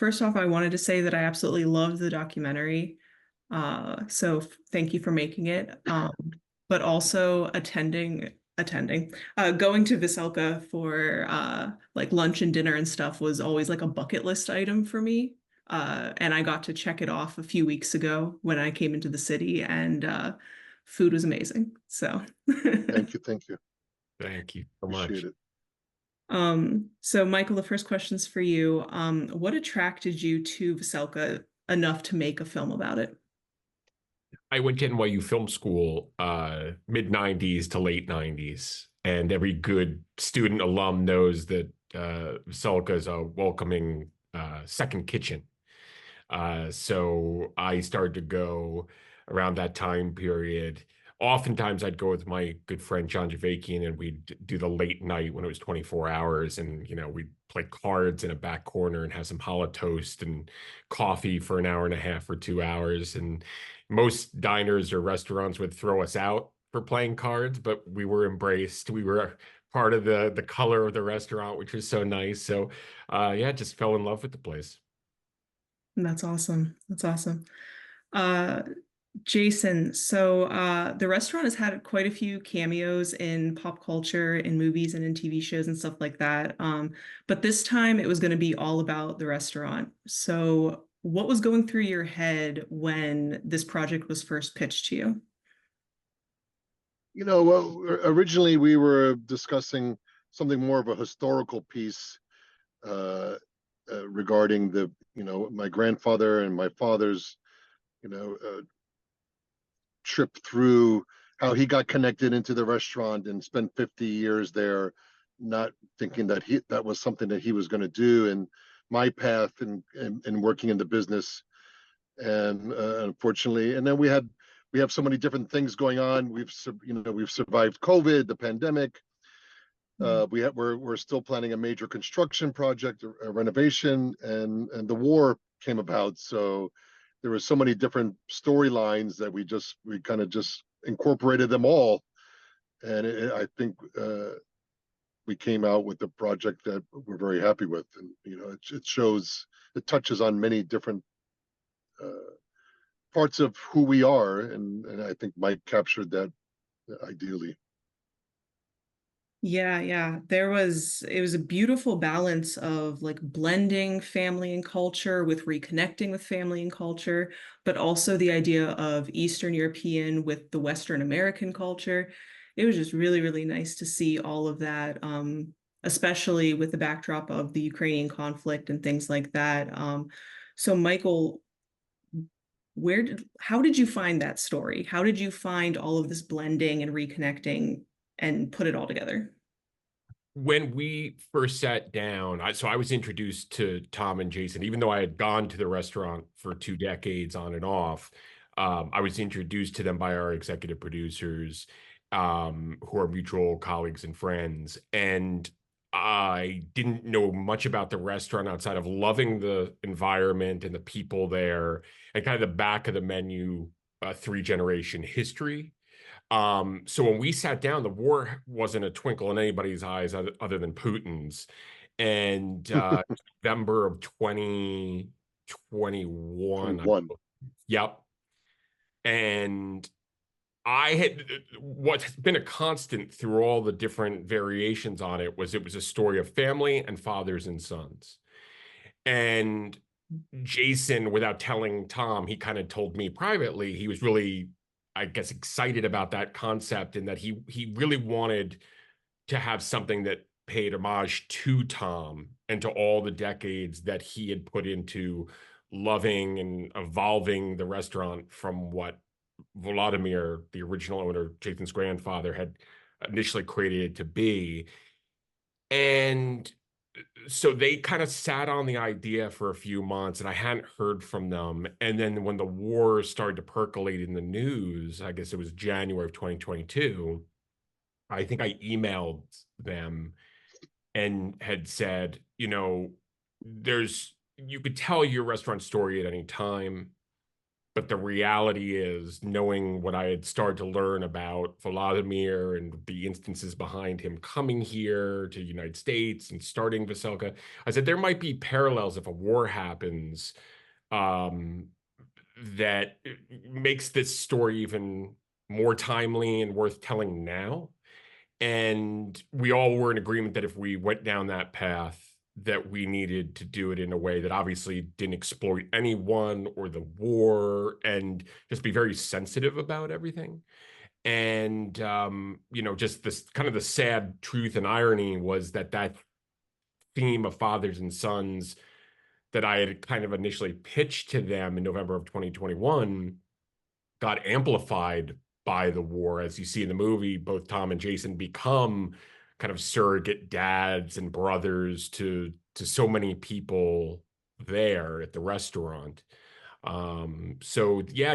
First off, I wanted to say that I absolutely loved the documentary. So thank you for making it. But also going to Veselka for like lunch and dinner and stuff was always like a bucket list item for me. And I got to check it off a few weeks ago when I came into the city, and food was amazing. So Thank you. Thank you. Thank you so Appreciate much. it. So Michael, the first question's for you. What attracted you to Veselka enough to make a film about it? I went to NYU Film School, mid 90s to late 90s. And every good student alum knows that Veselka is a welcoming second kitchen. So I started to go around that time period. Oftentimes I'd go with my good friend John Javakian and we'd do the late night when it was 24 hours and we'd play cards in a back corner and have some hollow toast and coffee for an hour and a half or 2 hours. And most diners or restaurants would throw us out for playing cards, but we were embraced. We were part of the color of the restaurant, which was so nice. So yeah, just fell in love with the place. That's awesome. That's awesome. Uh, Jason, so the restaurant has had quite a few cameos in pop culture, in movies and in TV shows and stuff like that. But this time it was going to be all about the restaurant. So what was going through your head when this project was first pitched to you? Well, originally we were discussing something more of a historical piece uh, regarding my grandfather and my father's, you know, uh, trip through how he got connected into the restaurant and spent 50 years there, not thinking that that was something that he was going to do, and my path and working in the business. And unfortunately, and then we have so many different things going on. We've survived COVID, the pandemic. We're still planning a major construction project, a renovation, and the war came about. So there were so many different storylines that we kind of just incorporated them all, and I think we came out with a project that we're very happy with. And it touches on many different uh, parts of who we are, and I think Mike captured that ideally. Yeah, yeah. It was a beautiful balance of like blending family and culture with reconnecting with family and culture, but also the idea of Eastern European with the Western American culture. It was just really, really nice to see all of that, especially with the backdrop of the Ukrainian conflict and things like that. So Michael, how did you find that story? How did you find all of this blending and reconnecting and put it all together? When we first sat down, so I was introduced to Tom and Jason, even though I had gone to the restaurant for 2 decades on and off. I was introduced to them by our executive producers, who are mutual colleagues and friends. And I didn't know much about the restaurant outside of loving the environment and the people there and kind of the back of the menu, three-generation history. So when we sat down, the war wasn't a twinkle in anybody's eyes other than Putin's. And November of 2021, 21. yep. And I had what's been a constant through all the different variations on it was a story of family and fathers and sons. And Jason, without telling Tom, he kind of told me privately he was really, I guess, excited about that concept and that he really wanted to have something that paid homage to Tom and to all the decades that he had put into loving and evolving the restaurant from what Vladimir, the original owner, Jason's grandfather, had initially created it to be. And so they kind of sat on the idea for a few months and I hadn't heard from them. And then when the war started to percolate in the news, I guess it was January of 2022, I think I emailed them and had said, you could tell your restaurant story at any time. But the reality is, knowing what I had started to learn about Volodymyr and the instances behind him coming here to the United States and starting Veselka, I said there might be parallels if a war happens, um, that makes this story even more timely and worth telling now. And we all were in agreement that if we went down that path, that we needed to do it in a way that obviously didn't exploit anyone or the war, and just be very sensitive about everything. And just this kind of the sad truth and irony was that that theme of fathers and sons that I had kind of initially pitched to them in November of 2021 got amplified by the war. As you see in the movie, both Tom and Jason become kind of surrogate dads and brothers to so many people there at the restaurant. So yeah,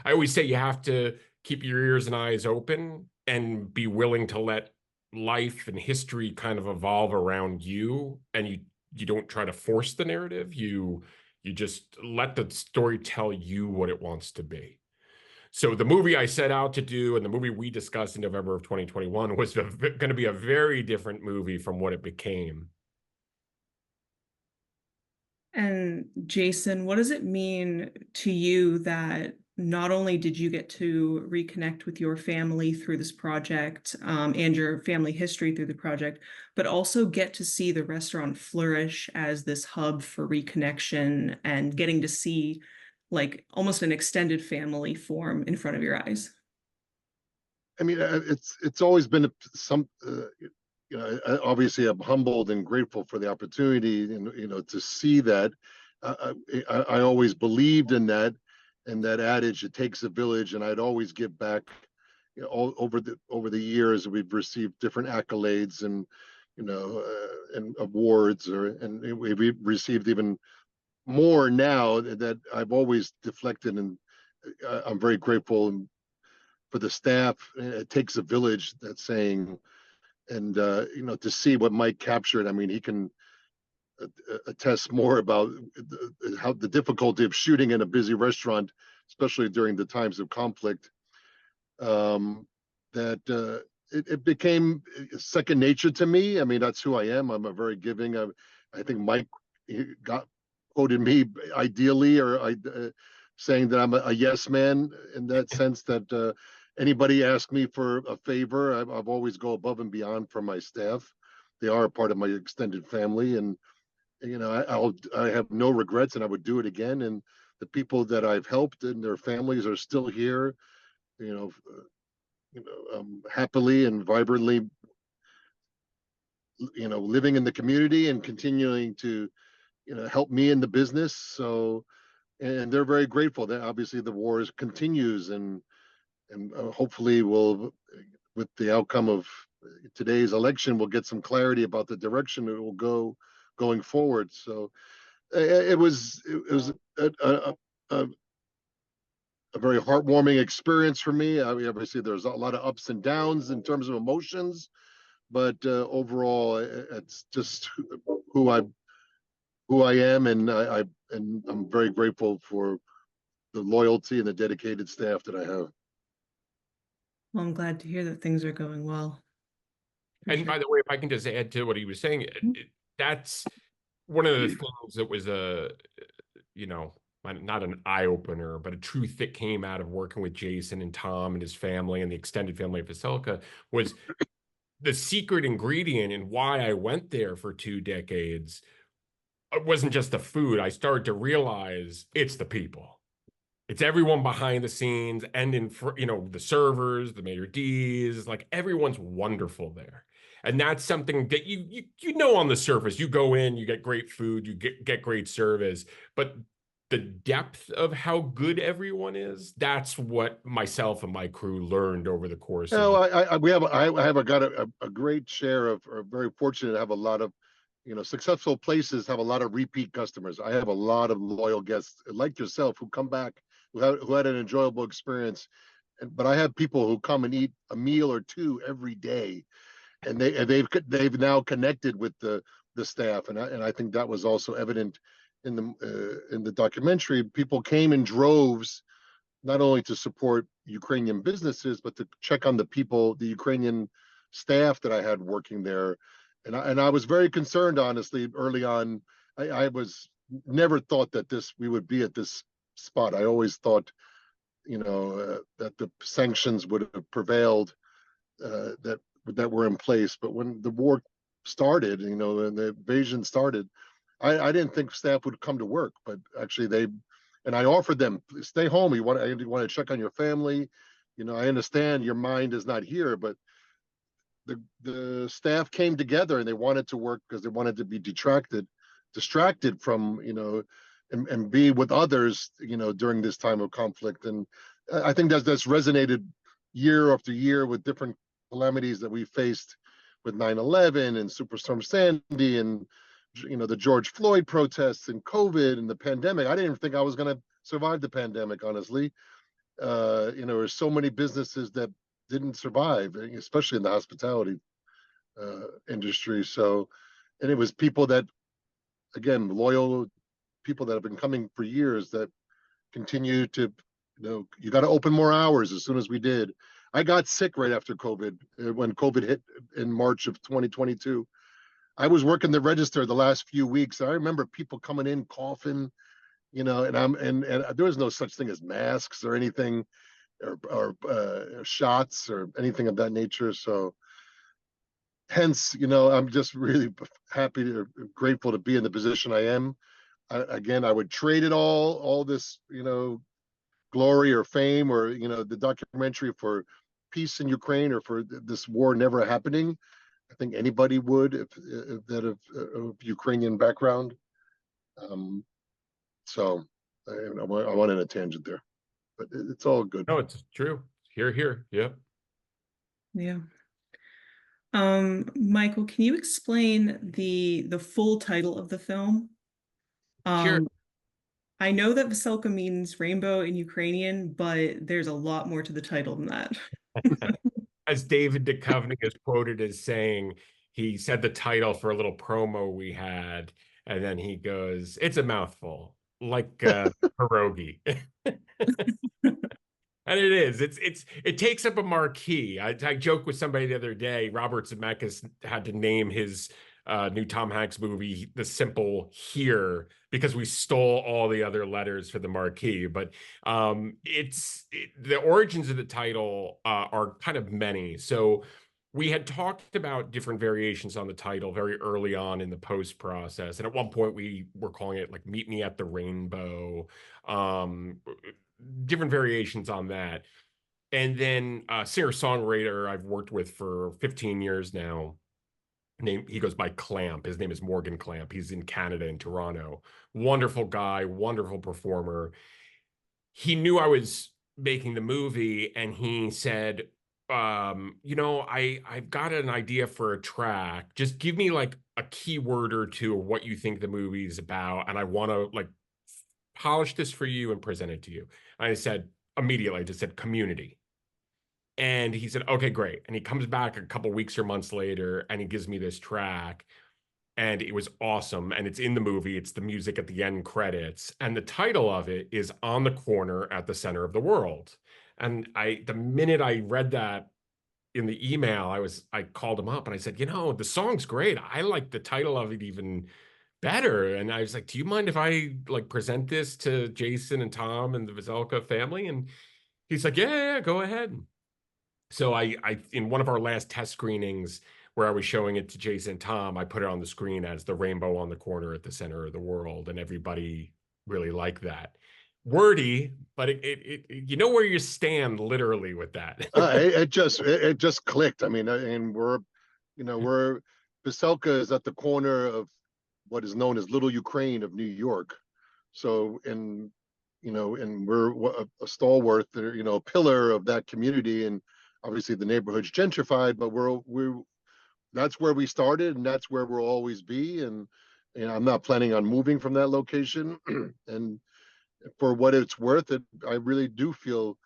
I always say you have to keep your ears and eyes open and be willing to let life and history kind of evolve around you, and you don't try to force the narrative. You just let the story tell you what it wants to be. So the movie I set out to do and the movie we discussed in November of 2021 was going to be a very different movie from what it became. And Jason, what does it mean to you that not only did you get to reconnect with your family through this project, and your family history through the project, but also get to see the restaurant flourish as this hub for reconnection and getting to see like almost an extended family form in front of your eyes? I mean, it's always been obviously I'm humbled and grateful for the opportunity, and to see that. I always believed in that, and that adage, "It takes a village," and I'd always give back. All over the years, we've received different accolades and and awards, and we've received even more now that I've always deflected, and I'm very grateful for the staff. It takes a village, that saying, and to see what Mike captured. I mean, he can attest more about how the difficulty of shooting in a busy restaurant, especially during the times of conflict. That it became second nature to me. I mean, that's who I am. I'm a very giving. I think Mike got quoted me ideally, or saying that I'm a yes man, in that sense that anybody ask me for a favor, I've always go above and beyond for my staff. They are a part of my extended family, and I have no regrets, and I would do it again. And the people that I've helped and their families are still here, you know, happily and vibrantly, living in the community and continuing to, help me in the business. So, and they're very grateful that obviously the war continues, and hopefully will, with the outcome of today's election, we'll get some clarity about the direction it will go going forward. So it was a very heartwarming experience for me. I mean, obviously, there's a lot of ups and downs in terms of emotions, but overall, it's just who I am, and I'm very grateful for the loyalty and the dedicated staff that I have. Well, I'm glad to hear that things are going well. For And sure. by the way, if I can just add to what he was saying, that's one of the things that was you know, not an eye opener, but a truth that came out of working with Jason and Tom and his family and the extended family of Veselka was the secret ingredient and why I went there for 2 decades. It wasn't just the food. I started to realize it's the people. It's everyone behind the scenes and the servers, the maitre d's, like everyone's wonderful there. And that's something that you on the surface. You go in, you get great food, you get great service, but the depth of how good everyone is, that's what myself and my crew learned over the course of No, the I have got a great share of, or very fortunate to have a lot of, successful places have a lot of repeat customers. I have a lot of loyal guests like yourself who come back, who had an enjoyable experience. But I have people who come and eat a meal or two every day, and they've now connected with the staff, and I think that was also evident in the documentary, people came in droves, not only to support Ukrainian businesses, but to check on the people, the Ukrainian staff that I had working there. And I was very concerned, honestly, early on. I was never thought that we would be at this spot. I always thought, that the sanctions would have prevailed, that were in place. But when the war started, and the invasion started, I didn't think staff would come to work, but actually and I offered them, stay home. You want to check on your family. I understand your mind is not here, but the staff came together and they wanted to work because they wanted to be distracted from, and be with others, during this time of conflict. And I think that's resonated year after year with different calamities that we faced with 9/11 and Superstorm Sandy and the George Floyd protests and COVID and the pandemic. I didn't even think I was going to survive the pandemic, honestly. There's so many businesses that didn't survive, especially in the hospitality industry. So, and it was people that, again, loyal people that have been coming for years that continue to, you got to open more hours as soon as we did. I got sick right after COVID, when COVID hit in March of 2022. I was working the register the last few weeks. I remember people coming in coughing, and there was no such thing as masks or anything, or shots or anything of that nature. So hence, I'm just really happy to, grateful to be in the position I am. Again, I would trade it all this, glory or fame or, the documentary for peace in Ukraine or for this war never happening. I think anybody would, if that of Ukrainian background. So I went on a tangent there, but it's all good. No, it's true. Here. Yep. Yeah. Michael, can you explain the full title of the film? Sure. I know that Veselka means rainbow in Ukrainian, but there's a lot more to the title than that. As David Duchovny is quoted as saying, he said the title for a little promo we had, and then he goes, "It's a mouthful, like pierogi." And it is. It takes up a marquee. I joked with somebody the other day. Robert Zemeckis had to name his new Tom Hanks movie "The Simple Here" because we stole all the other letters for the marquee. But the origins of the title are kind of many. So we had talked about different variations on the title very early on in the post process, and at one point we were calling it like "Meet Me at the Rainbow." Different variations on that. And then a singer-songwriter I've worked with for 15 years now. He goes by Clamp. His name is Morgan Clamp. He's in Canada, in Toronto. Wonderful guy, wonderful performer. He knew I was making the movie, and he said, I've got an idea for a track. Just give me like a keyword or two of what you think the movie is about, and I want to like polish this for you and present it to you. I said immediately, I just said community. And he said, okay, great. And he comes back a couple weeks or months later and he gives me this track. And it was awesome. And it's in the movie. It's the music at the end credits. And the title of it is "On the Corner at the Center of the World." And the minute I read that in the email, I called him up and I said, the song's great. I like the title of it even better. And I was like, do you mind if I like present this to Jason and Tom and the Veselka family? And he's like, yeah, go ahead. So I in one of our last test screenings where I was showing it to Jason and Tom, I put it on the screen as "The Rainbow on the Corner at the Center of the World," and everybody really liked that. Wordy, but it you know where you stand literally with that. It just clicked. I mean, and we're Veselka is at the corner of what is known as Little Ukraine of New York. So, and we're a stalwart, a pillar of that community, and obviously the neighborhood's gentrified, but we're that's where we started, and that's where we'll always be. And I'm not planning on moving from that location. And for what it's worth, I really do feel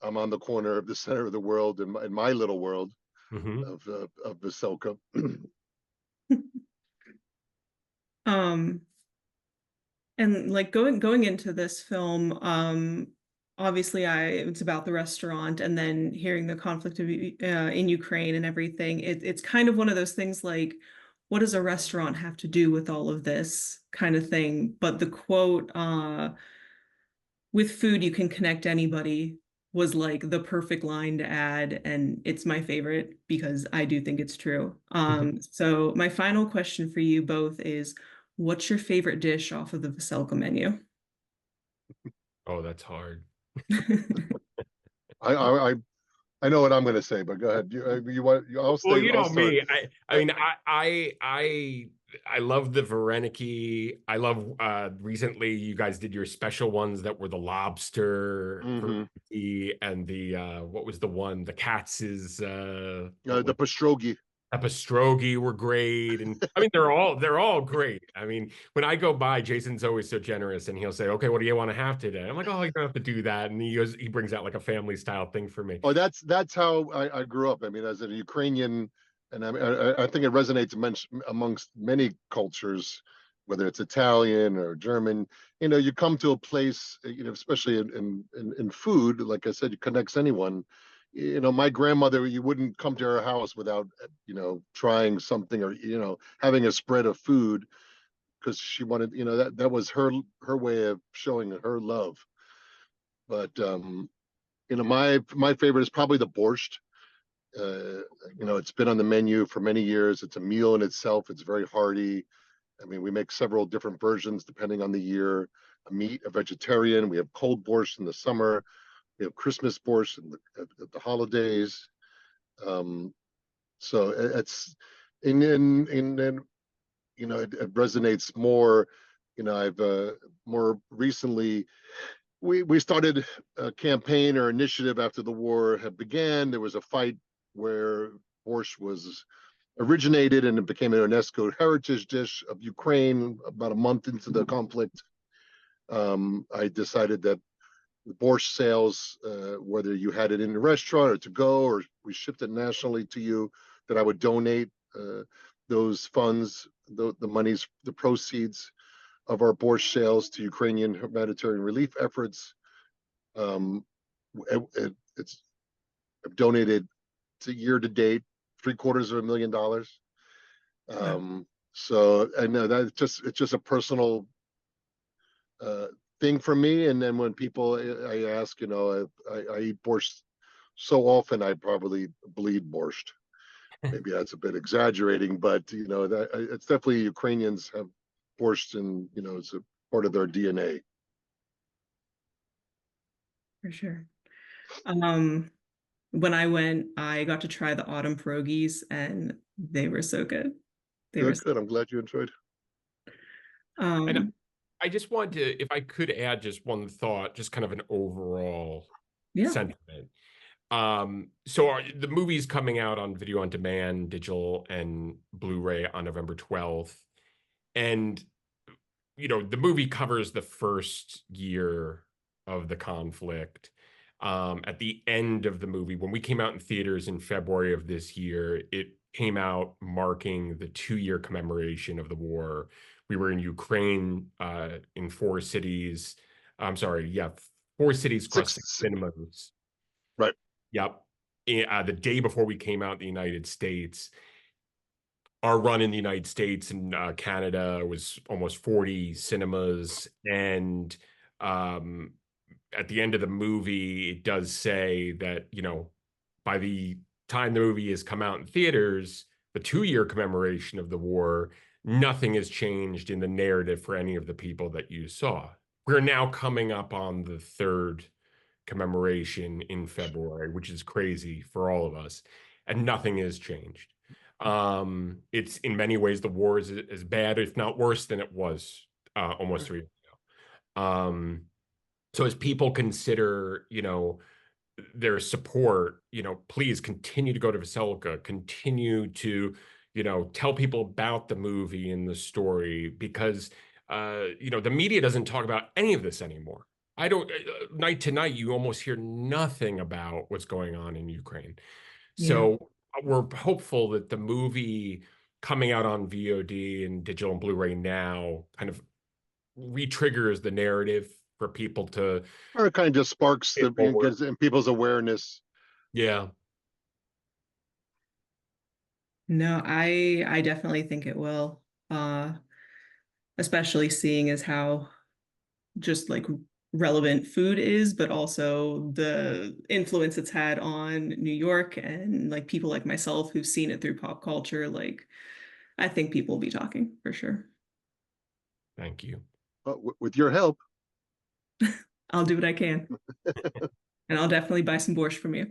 I'm on the corner of the center of the world in my little world of Veselka. Um, And like going into this film, obviously it's about the restaurant, and then hearing the conflict in Ukraine and everything. It's kind of one of those things like, what does a restaurant have to do with all of this kind of thing? But the quote, with food you can connect anybody, was like the perfect line to add, and it's my favorite because I do think it's true. So my final question for you both is, what's your favorite dish off of the Veselka menu? Oh, that's hard. I I I, I know what I'm going to say, but go ahead. You want? I'll Well, stay. you I'll know start. me. I mean, I love the Vareniki. I love recently you guys did your special ones that were the lobster Hmm. and the what was the one? The Katz's what was The pastroghi. Epistrogi were great. And I mean they're all great. I mean, when I go by, Jason's always so generous and he'll say, "Okay, what do you want to have today?" I'm like, "Oh, you don't have to do that." And he brings out like a family style thing for me. Oh, that's how I grew up. I mean, as a Ukrainian, and I think it resonates amongst many cultures, whether it's Italian or German. You come to a place, especially in food. Like I said, it connects anyone. My grandmother, you wouldn't come to her house without, trying something or having a spread of food because she wanted, that was her way of showing her love. But my favorite is probably the borscht. Uh, it's been on the menu for many years. It's a meal in itself. It's very hearty. I mean, we make several different versions depending on the year. A meat, a vegetarian. We have cold borscht in the summer. We have Christmas borscht at the holidays. Um, so it's in it resonates more. I've more recently we started a campaign or initiative after the war had began. There was a fight where borscht was originated and it became a UNESCO heritage dish of Ukraine about a month into the conflict. I decided that the borscht sales, whether you had it in a restaurant or to go or we shipped it nationally to you, that I would donate those funds, the monies, the proceeds of our borscht sales to Ukrainian humanitarian relief efforts. Um, it's I've donated to year to date $750,000. Wow, So I know that it's just a personal uh, thing for me. And then when people I ask, I eat borscht so often I probably bleed borscht. Maybe that's a bit exaggerating, but that it's definitely Ukrainians have borscht and it's a part of their DNA. for sure. Um, when I went, I got to try the autumn pierogies, and they were so good. They were, Good, good. I'm glad you enjoyed. And um, I just wanted to, if I could add just one thought, just kind of an overall yeah, sentiment. So the movie's coming out on video on demand, digital and Blu-ray on November 12th. And, the movie covers the first year of the conflict. At the end of the movie, when we came out in theaters in February of this year, it came out marking the 2-year commemoration of the war. We were in Ukraine, in 4 cities. I'm sorry, yeah, 4 cities across six Six, cinemas. right. Yep. The day before we came out in the United States, our run in the United States and Canada was almost 40 cinemas. And um, at the end of the movie, it does say that, by the time the movie has come out in theaters, the 2-year commemoration of the war, nothing has changed in the narrative for any of the people that you saw. We're now coming up on the third commemoration in February, which is crazy for all of us, and nothing has changed. It's in many ways the war is as bad, if not worse, than it was almost 3 years ago. So as people consider, their support, please continue to go to Veselka, continue to, tell people about the movie and the story because, the media doesn't talk about any of this anymore. I don't, night to night, you almost hear nothing about what's going on in Ukraine. yeah, So we're hopeful that the movie coming out on VOD and digital and Blu-ray now kind of re-triggers the narrative for people to Or it kind of just sparks get forward. gets in people's awareness. Yeah. No, I definitely think it will. Especially seeing as how just like relevant food is, but also the influence it's had on New York and like people like myself who've seen it through pop culture. Like, I think people will be talking for sure. Thank you. But with your help, I'll do what I can, and I'll definitely buy some borscht from you.